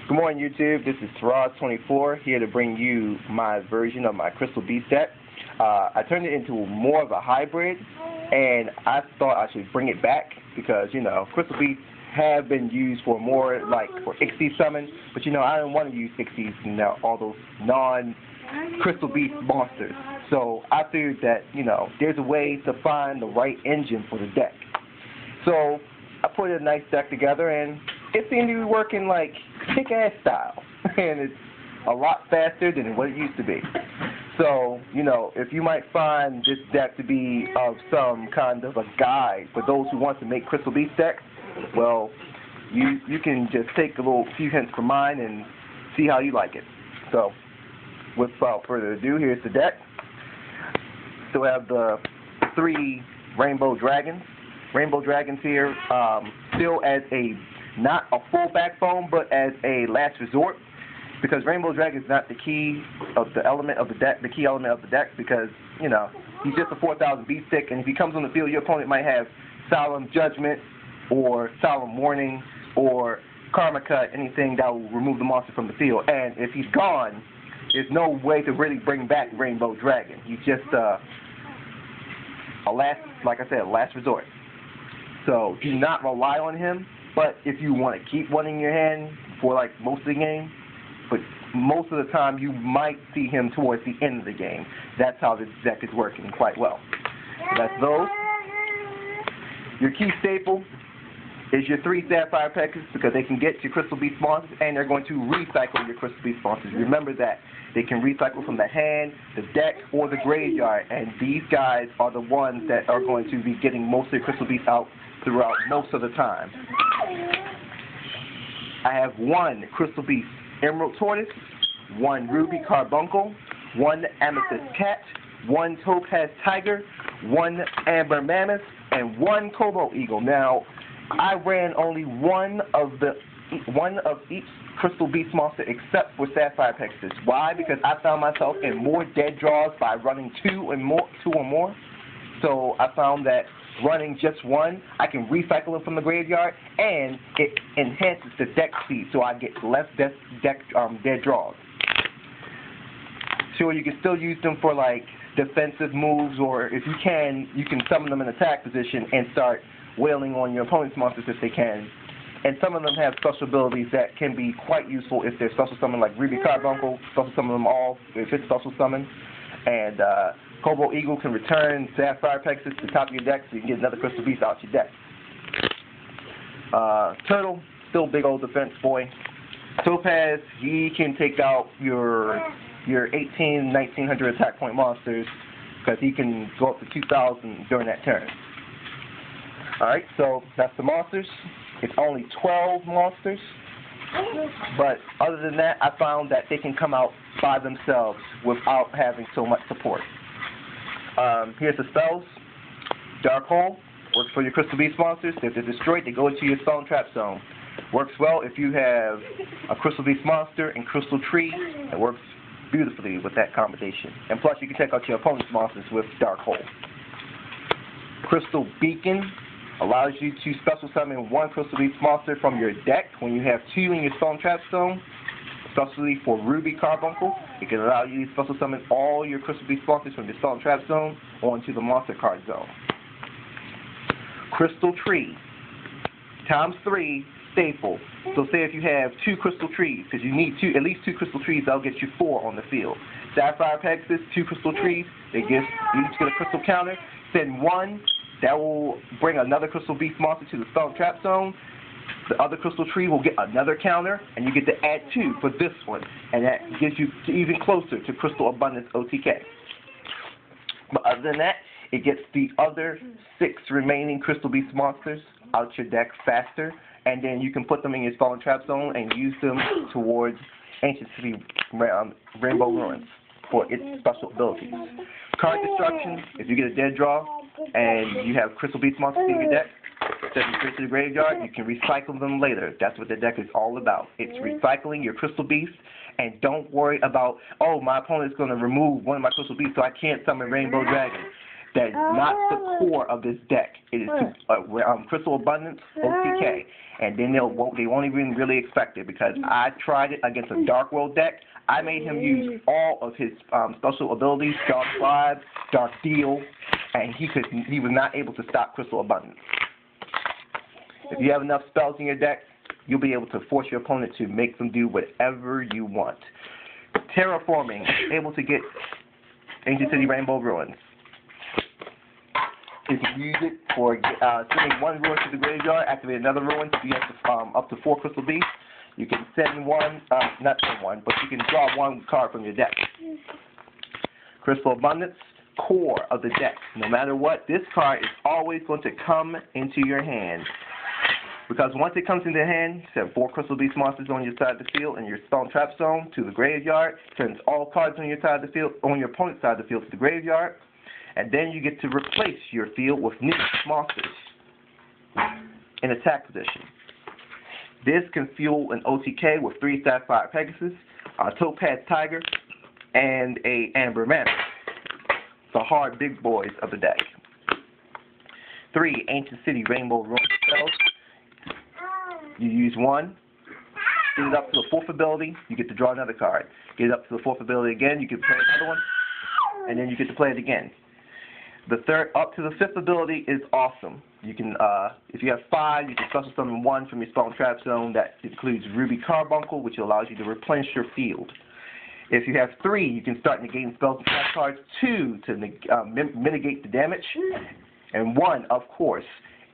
Good morning, YouTube. This is Taraz24 here to bring you my version of my Crystal Beast deck. I turned it into more of a hybrid, and I thought I should bring it back because, Crystal Beasts have been used for more, like, for Xyz summon, but, I don't want to use Xyz, all those non-Crystal Beast monsters. So I figured that, there's a way to find the right engine for the deck. So I put a nice deck together, and it seemed to be working like kick-ass style, and it's a lot faster than what it used to be. So, if you might find this deck to be of some kind of a guide for those who want to make Crystal Beast decks, well, you can just take a few hints from mine and see how you like it. So, without further ado, here's the deck. Still have the 3 Rainbow Dragons. Rainbow Dragons here, still as not a full backbone, but as a last resort, because Rainbow Dragon is not the key of the element of the deck, because, he's just a 4,000 beast stick, and if he comes on the field, your opponent might have Solemn Judgment, or Solemn Warning, or Karma Cut, anything that will remove the monster from the field, and if he's gone, there's no way to really bring back Rainbow Dragon. He's just a last resort. So do not rely on him, but if you want to keep one in your hand for like most of the game, but most of the time you might see him towards the end of the game. That's how this deck is working quite well. So that's those. Your key staple is your 3 Sapphire Pegasus, because they can get your Crystal Beast monsters and they're going to recycle your Crystal Beast monsters. Remember that. They can recycle from the hand, the deck, or the graveyard, and these guys are the ones that are going to be getting most of the Crystal Beasts out throughout most of the time. I have 1 Crystal Beast Emerald Tortoise, 1 Ruby Carbuncle, 1 Amethyst Cat, 1 Topaz Tiger, 1 Amber Mammoth, and 1 Cobalt Eagle. Now, I ran only one of each Crystal Beast monster except for Sapphire Pegasus. Why? Because I found myself in more dead draws by running 2 or more. So I found that running just 1, I can recycle them from the graveyard, and it enhances the deck speed, so I get less dead draws. Sure, you can still use them for like defensive moves, or if you can summon them in attack position and start wailing on your opponent's monsters if they can. And some of them have special abilities that can be quite useful if they're special summon, like Ruby Carbuncle, special summon them all if it's special summon. And Cobalt Eagle can return Sapphire Pegasus to the top of your deck so you can get another Crystal Beast out your deck. Turtle, still big old defense boy. Topaz, he can take out your 1900 attack point monsters because he can go up to 2,000 during that turn. Alright, so that's the monsters. It's only 12 monsters, but other than that, I found that they can come out by themselves without having so much support. Here's the spells. Dark Hole works for your Crystal Beast monsters. If they're destroyed, they go into your Stone Trap Zone. Works well if you have a Crystal Beast monster and Crystal Tree. It works beautifully with that combination. And plus, you can check out your opponent's monsters with Dark Hole. Crystal Beacon allows you to special summon 1 Crystal Beast monster from your deck when you have 2 in your Stone Trap Zone. Especially for Ruby Carbuncle, it can allow you to special summon all your Crystal Beast monsters from your Stone Trap Zone onto the Monster Card Zone. Crystal Tree, ×3 staple. So say if you have 2 Crystal Trees, because you need at least 2 Crystal Trees, that'll get you 4 on the field. Sapphire Pegasus, 2 Crystal Trees, you each get a Crystal counter. Send 1, that will bring another Crystal Beast monster to the Stone Trap Zone. The other Crystal Tree will get another counter, and you get to add 2 for this one, and that gets you even closer to Crystal Abundance OTK. But other than that, it gets the other 6 remaining Crystal Beast monsters out your deck faster, and then you can put them in your Stone Trap Zone and use them towards Ancient City Rainbow Ruins for its special abilities. Card Destruction, if you get a dead draw and you have Crystal Beast monsters in your deck, send them straight to the graveyard, you can recycle them later. That's what the deck is all about. It's recycling your Crystal Beast, and don't worry about, oh, my opponent's going to remove one of my Crystal Beasts, so I can't summon Rainbow Dragon. That is not the core of this deck. It is Crystal Abundance, OTK. And then they won't even really expect it, because I tried it against a Dark World deck. I made him use all of his special abilities, Dark Bribe, Dark Deal, and he was not able to stop Crystal Abundance. If you have enough spells in your deck, you'll be able to force your opponent to make them do whatever you want. Terraforming, able to get Ancient City Rainbow Ruins. If you use it for sending one ruin to the graveyard, activate another ruin, you have up to 4 Crystal Beasts. You can send one, not send one, but you can draw one card from your deck. Crystal Abundance, core of the deck. No matter what, this card is always going to come into your hand. Because once it comes into your hand, send 4 Crystal Beast monsters on your side of the field and your Stone Trap Zone to the graveyard. Sends all cards on your side of the field, on your opponent's side of the field to the graveyard. And then you get to replace your field with new monsters in attack position. This can fuel an OTK with 3 Sapphire Pegasus, a Topaz Tiger, and a Amber Mammoth. The hard big boys of the deck. 3 Ancient City Rainbow Ruin spells. You use one, get it up to the 4th ability, you get to draw another card. Get it up to the 4th ability again, you get to play another one, and then you get to play it again. The third, up to the 5th ability is awesome. You can, if you have 5, you can special summon 1 from your Stone Trap Zone. That includes Ruby Carbuncle, which allows you to replenish your field. If you have 3, you can start negating spells and trap cards. 2 to mitigate the damage, and 1, of course,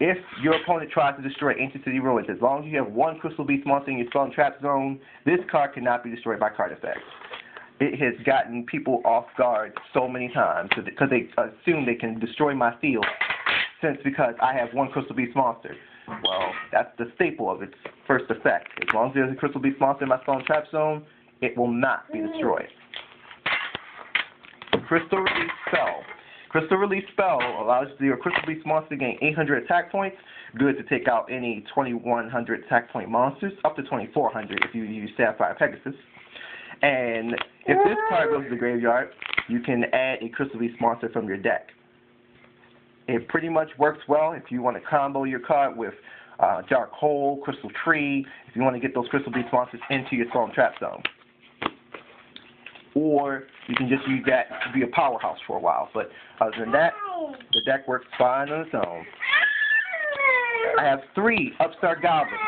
if your opponent tries to destroy Ancient City Ruins. As long as you have 1 Crystal Beast monster in your Stone Trap Zone, this card cannot be destroyed by card effects. It has gotten people off guard so many times because they assume they can destroy my field because I have 1 Crystal Beast monster. Well, that's the staple of its first effect. As long as there's a Crystal Beast monster in my Stone Trap Zone, it will not be destroyed. Crystal Release Spell. Crystal Release Spell allows your Crystal Beast monster to gain 800 attack points. Good to take out any 2100 attack point monsters, up to 2400 if you use Sapphire Pegasus. And if this card goes to the graveyard, you can add a Crystal Beast monster from your deck. It pretty much works well if you want to combo your card with Dark Hole, Crystal Tree, if you want to get those Crystal Beast monsters into your Stone Trap Zone. Or you can just use that to be a powerhouse for a while. But other than that, the deck works fine on its own. I have 3 Upstart Goblins.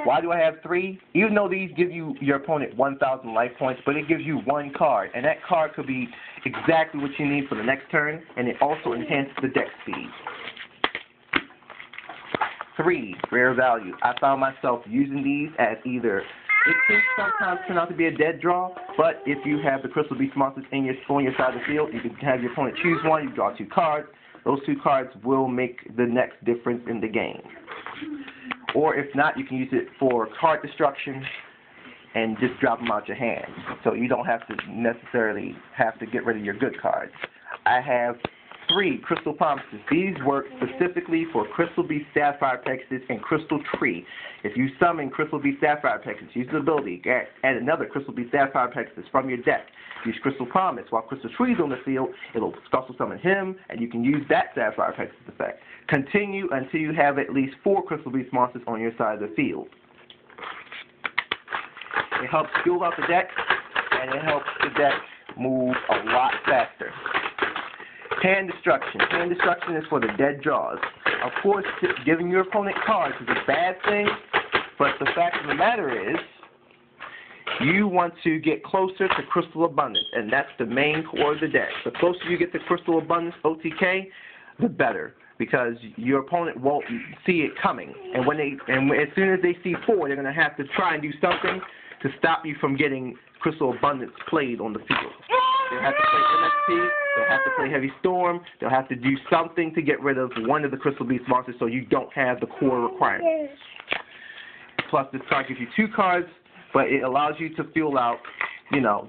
Why do I have 3? Even though these give you your opponent 1,000 life points, but it gives you 1 card, and that card could be exactly what you need for the next turn, and it also enhances the deck speed. 3 Rare Value. I found myself using these as either, it can sometimes turn out to be a dead draw, but if you have the Crystal Beast monsters on your side of the field, you can have your opponent choose one, you draw 2 cards. Those 2 cards will make the next difference in the game. Or if not, you can use it for card destruction and just drop them out your hand. So you don't have to necessarily have to get rid of your good cards. I have 3 Crystal Promises. These work specifically for Crystal Beast Sapphire Pegasus and Crystal Tree. If you summon Crystal Beast Sapphire Pegasus, use the ability, add another Crystal Beast Sapphire Pegasus from your deck. Use Crystal Promise. While Crystal Tree is on the field, it'll special summon him, and you can use that Sapphire Pegasus effect. Continue until you have at least 4 Crystal Beast monsters on your side of the field. It helps fuel out the deck, and it helps the deck move a lot faster. Hand Destruction. Hand Destruction is for the dead draws. Of course, giving your opponent cards is a bad thing, but the fact of the matter is, you want to get closer to Crystal Abundance, and that's the main core of the deck. The closer you get to Crystal Abundance OTK, the better, because your opponent won't see it coming. And as soon as they see 4, they're going to have to try and do something to stop you from getting Crystal Abundance played on the field. They'll have to play MST, they'll have to play Heavy Storm, they'll have to do something to get rid of one of the Crystal Beast monsters so you don't have the core requirements. Plus, this card gives you 2 cards, but it allows you to fill out,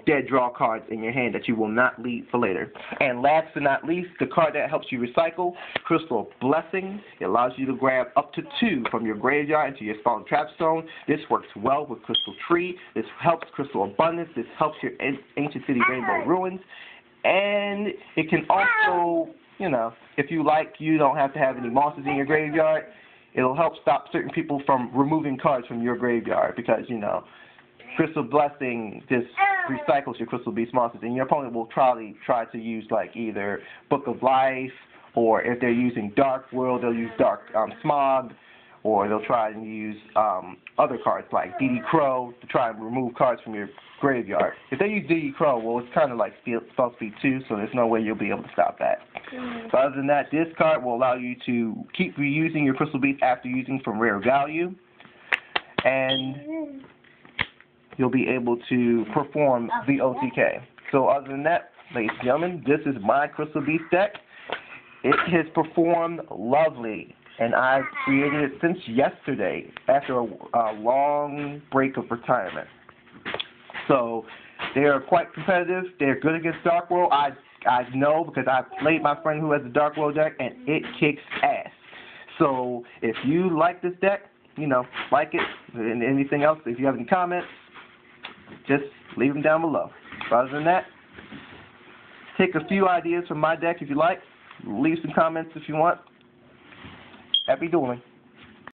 dead draw cards in your hand that you will not leave for later. And last but not least, the card that helps you recycle, Crystal Blessing. It allows you to grab up to 2 from your graveyard into your Stone Trap Zone. This works well with Crystal Tree. This helps Crystal Abundance. This helps your Ancient City Rainbow Ruins. And it can also, you know, if you like, you don't have to have any monsters in your graveyard. It'll help stop certain people from removing cards from your graveyard because, you know, Crystal Blessing just recycles your Crystal Beast monsters, and your opponent will try to use like either Book of Life, or if they're using Dark World, they'll use Dark Smog, or they'll try and use other cards like D.D. Crow to try and remove cards from your graveyard. If they use D.D. Crow, well, it's kind of like Spell Speed 2, so there's no way you'll be able to stop that. So other than that, this card will allow you to keep reusing your Crystal Beast after using from rare value, and you'll be able to perform the OTK. So other than that, ladies and gentlemen, this is my Crystal Beast deck. It has performed lovely, and I've created it since yesterday after a long break of retirement. So they are quite competitive. They're good against Dark World. I know because I've played my friend who has a Dark World deck, and it kicks ass. So if you like this deck, you know, like it, and anything else, if you have any comments, just leave them down below. Other than that, take a few ideas from my deck if you like. Leave some comments if you want. Happy dueling.